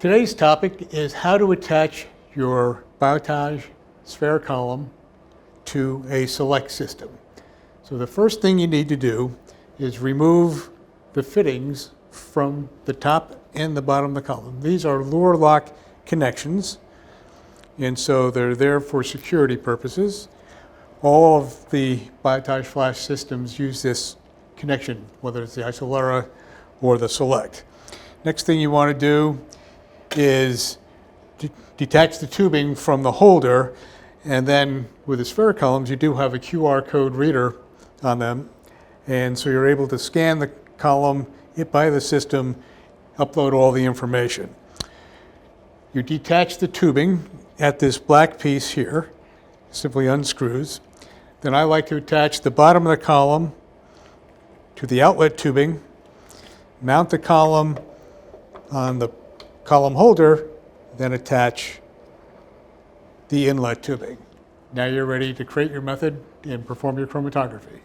Today's topic is how to attach your Biotage Sfär column to a Selekt system. So the first thing you need to do is remove the fittings from the top and the bottom of the column. These are lure lock connections, and so they're there for security purposes. All of the Biotage flash systems use this connection, whether it's the Isolera or the Selekt. Next thing you want to do is detach the tubing from the holder, and then with the Sfär columns you do have a QR code reader on them, and so you're able to scan the column by the system, upload all the information. You detach the tubing at this black piece here, simply unscrews. Then I like to attach the bottom of the column to the outlet tubing, mount the column on the column holder, then attach the inlet tubing. Now you're ready to create your method and perform your chromatography.